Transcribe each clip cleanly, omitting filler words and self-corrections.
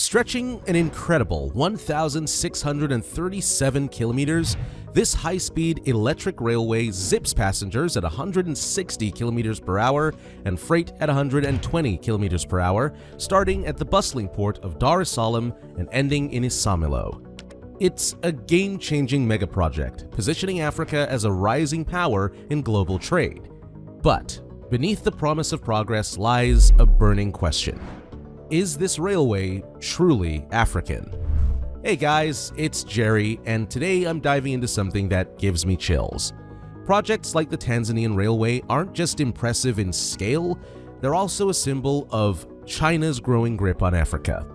Stretching an incredible 1,637 kilometers, this high-speed electric railway zips passengers at 160 kilometers per hour and freight at 120 kilometers per hour, starting at the bustling port of Dar es Salaam and ending in Isamilo. It's a game-changing megaproject, positioning Africa as a rising power in global trade. But beneath the promise of progress lies a burning question. Is this railway truly African? Hey guys, it's Jerry, and today I'm diving into something that gives me chills. Projects like the Tanzanian Railway aren't just impressive in scale, they're also a symbol of China's growing grip on Africa.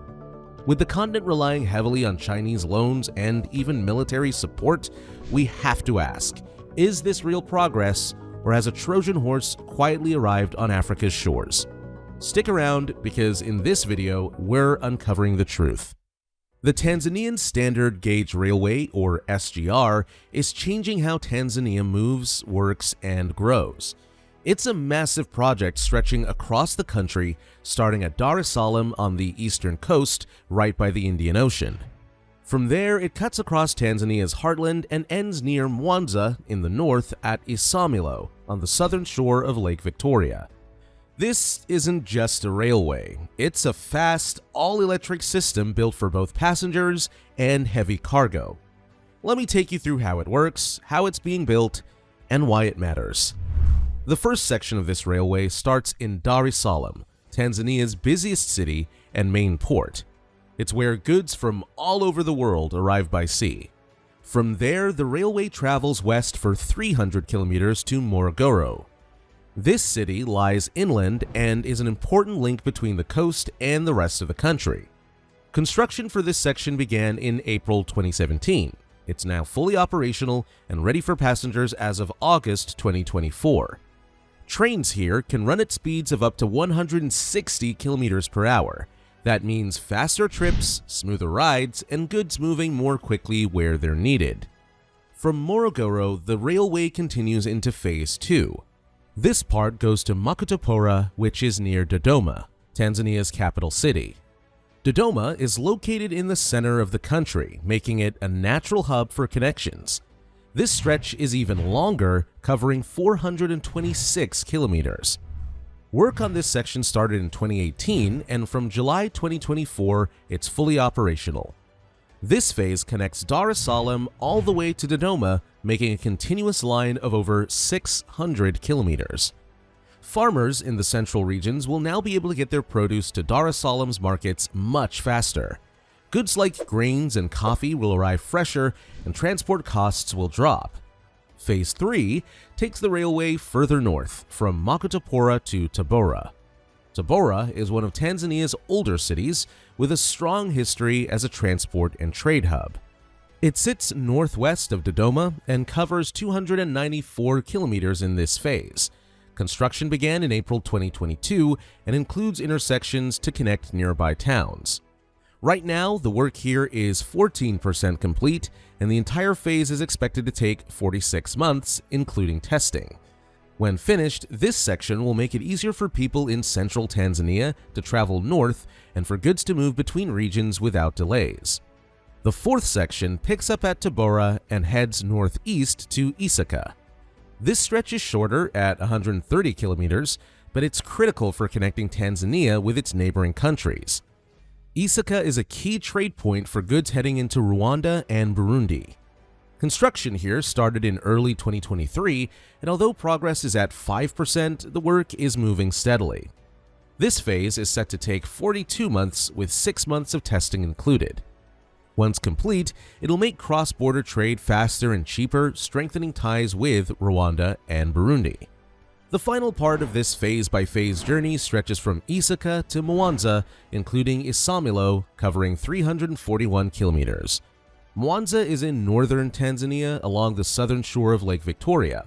With the continent relying heavily on Chinese loans and even military support, we have to ask, is this real progress, or has a Trojan horse quietly arrived on Africa's shores? Stick around because in this video, we're uncovering the truth. The Tanzania Standard Gauge Railway, or SGR, is changing how Tanzania moves, works, and grows. It's a massive project stretching across the country, starting at Dar es Salaam on the eastern coast, right by the Indian Ocean. From there, it cuts across Tanzania's heartland and ends near Mwanza in the north at Isamilo on the southern shore of Lake Victoria. This isn't just a railway, it's a fast, all-electric system built for both passengers and heavy cargo. Let me take you through how it works, how it's being built, and why it matters. The first section of this railway starts in Dar es Salaam, Tanzania's busiest city and main port. It's where goods from all over the world arrive by sea. From there, the railway travels west for 300 kilometers to Morogoro. This city lies inland and is an important link between the coast and the rest of the country. Construction for this section began in April 2017. It's now fully operational and ready for passengers as of August 2024. Trains here can run at speeds of up to 160 kilometers per hour. That means faster trips, smoother rides, and goods moving more quickly where they're needed. From Morogoro, the railway continues into Phase 2. This part goes to Makutopora, which is near Dodoma, Tanzania's capital city. Dodoma is located in the center of the country, making it a natural hub for connections. This stretch is even longer, covering 426 kilometers. Work on this section started in 2018, and from July 2024, it's fully operational. This phase connects Dar es Salaam all the way to Dodoma, making a continuous line of over 600 kilometers. Farmers in the central regions will now be able to get their produce to Dar es Salaam's markets much faster. Goods like grains and coffee will arrive fresher, and transport costs will drop. Phase 3 takes the railway further north, from Makutopora to Tabora. Tabora is one of Tanzania's older cities with a strong history as a transport and trade hub. It sits northwest of Dodoma and covers 294 kilometers in this phase. Construction began in April 2022 and includes intersections to connect nearby towns. Right now, the work here is 14% complete, and the entire phase is expected to take 46 months, including testing. When finished, this section will make it easier for people in central Tanzania to travel north and for goods to move between regions without delays. The fourth section picks up at Tabora and heads northeast to Isaka. This stretch is shorter at 130 kilometers, but it's critical for connecting Tanzania with its neighboring countries. Isaka is a key trade point for goods heading into Rwanda and Burundi. Construction here started in early 2023, and although progress is at 5%, the work is moving steadily. This phase is set to take 42 months with 6 months of testing included. Once complete, it'll make cross-border trade faster and cheaper, strengthening ties with Rwanda and Burundi. The final part of this phase-by-phase journey stretches from Isaka to Mwanza, including Isamilo, covering 341 kilometers. Mwanza is in northern Tanzania along the southern shore of Lake Victoria.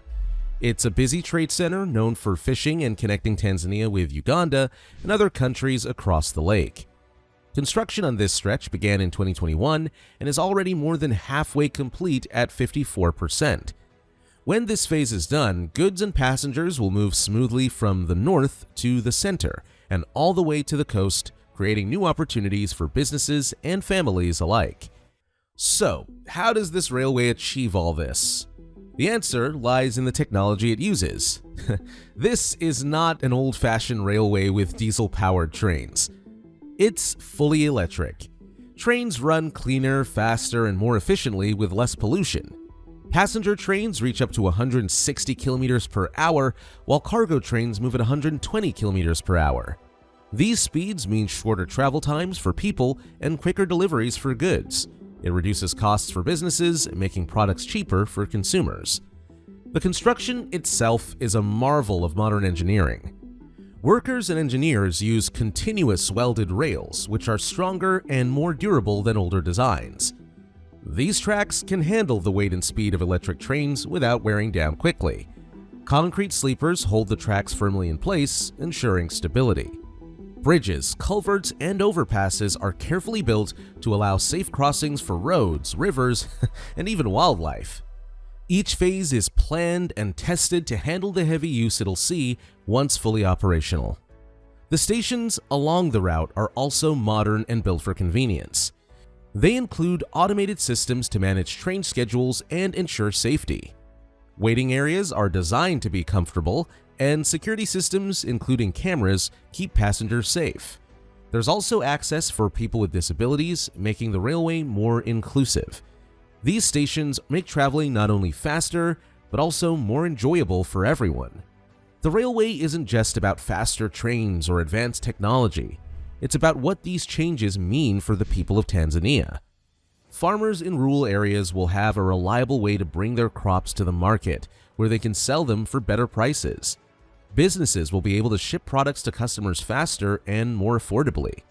It's a busy trade center known for fishing and connecting Tanzania with Uganda and other countries across the lake. Construction on this stretch began in 2021 and is already more than halfway complete at 54%. When this phase is done, goods and passengers will move smoothly from the north to the center and all the way to the coast, creating new opportunities for businesses and families alike. So, how does this railway achieve all this? The answer lies in the technology it uses. This is not an old-fashioned railway with diesel-powered trains. It's fully electric. Trains run cleaner, faster, and more efficiently with less pollution. Passenger trains reach up to 160 kilometers per hour, while cargo trains move at 120 kilometers per hour. These speeds mean shorter travel times for people and quicker deliveries for goods. It reduces costs for businesses, making products cheaper for consumers. The construction itself is a marvel of modern engineering. Workers and engineers use continuous welded rails, which are stronger and more durable than older designs. These tracks can handle the weight and speed of electric trains without wearing down quickly. Concrete sleepers hold the tracks firmly in place, ensuring stability. Bridges, culverts, and overpasses are carefully built to allow safe crossings for roads, rivers, and even wildlife. Each phase is planned and tested to handle the heavy use it'll see once fully operational. The stations along the route are also modern and built for convenience. They include automated systems to manage train schedules and ensure safety. Waiting areas are designed to be comfortable, and security systems, including cameras, keep passengers safe. There's also access for people with disabilities, making the railway more inclusive. These stations make traveling not only faster, but also more enjoyable for everyone. The railway isn't just about faster trains or advanced technology. It's about what these changes mean for the people of Tanzania. Farmers in rural areas will have a reliable way to bring their crops to the market, where they can sell them for better prices. Businesses will be able to ship products to customers faster and more affordably.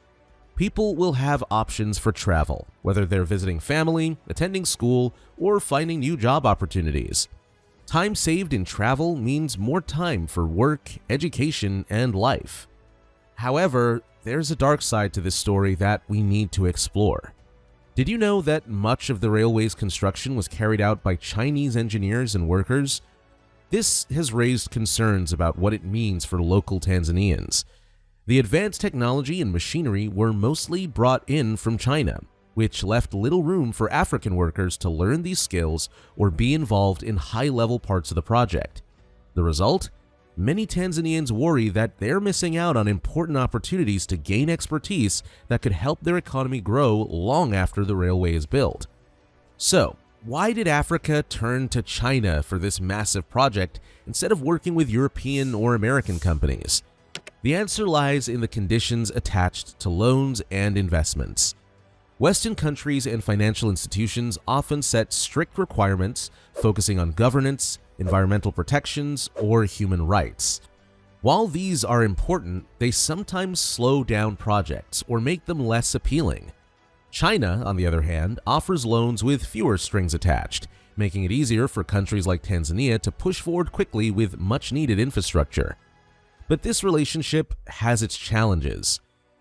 People will have options for travel, whether they're visiting family, attending school, or finding new job opportunities. Time saved in travel means more time for work, education, and life. However, there's a dark side to this story that we need to explore. Did you know that much of the railway's construction was carried out by Chinese engineers and workers? This has raised concerns about what it means for local Tanzanians. The advanced technology and machinery were mostly brought in from China, which left little room for African workers to learn these skills or be involved in high-level parts of the project. The result? Many Tanzanians worry that they're missing out on important opportunities to gain expertise that could help their economy grow long after the railway is built. So, why did Africa turn to China for this massive project instead of working with European or American companies? The answer lies in the conditions attached to loans and investments. Western countries and financial institutions often set strict requirements focusing on governance, environmental protections, or human rights. While these are important, they sometimes slow down projects or make them less appealing. China, on the other hand, offers loans with fewer strings attached, making it easier for countries like Tanzania to push forward quickly with much-needed infrastructure. But this relationship has its challenges.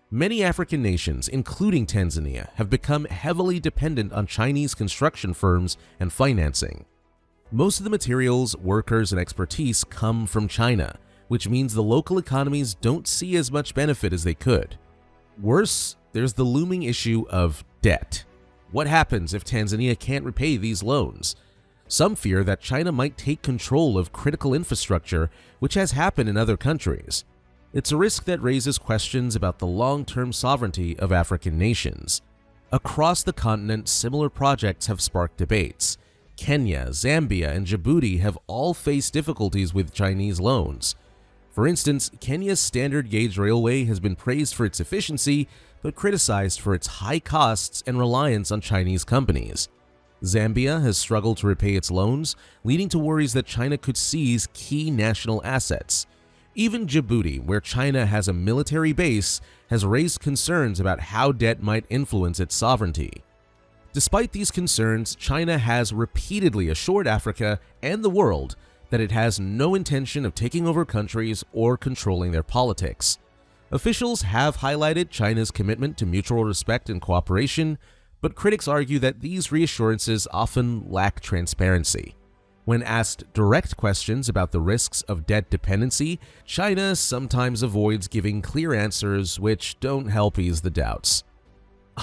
Many African nations, including Tanzania, have become heavily dependent on Chinese construction firms and financing. Most of the materials, workers, and expertise come from China, which means the local economies don't see as much benefit as they could. Worse, there's the looming issue of debt. What happens if Tanzania can't repay these loans? Some fear that China might take control of critical infrastructure, which has happened in other countries. It's a risk that raises questions about the long-term sovereignty of African nations. Across the continent, similar projects have sparked debates. Kenya, Zambia, and Djibouti have all faced difficulties with Chinese loans. For instance, Kenya's Standard Gauge Railway has been praised for its efficiency, but criticized for its high costs and reliance on Chinese companies. Zambia has struggled to repay its loans, leading to worries that China could seize key national assets. Even Djibouti, where China has a military base, has raised concerns about how debt might influence its sovereignty. Despite these concerns, China has repeatedly assured Africa and the world that it has no intention of taking over countries or controlling their politics. Officials have highlighted China's commitment to mutual respect and cooperation, but critics argue that these reassurances often lack transparency. When asked direct questions about the risks of debt dependency, China sometimes avoids giving clear answers which don't help ease the doubts.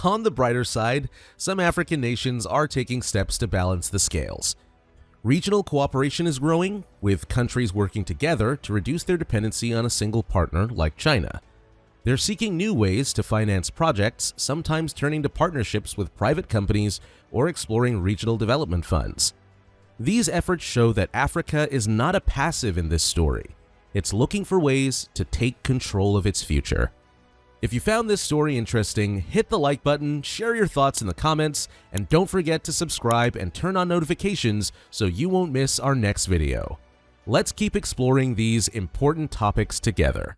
On the brighter side, some African nations are taking steps to balance the scales. Regional cooperation is growing, with countries working together to reduce their dependency on a single partner like China. They're seeking new ways to finance projects, sometimes turning to partnerships with private companies or exploring regional development funds. These efforts show that Africa is not a passive in this story. It's looking for ways to take control of its future. If you found this story interesting, hit the like button, share your thoughts in the comments, and don't forget to subscribe and turn on notifications so you won't miss our next video. Let's keep exploring these important topics together.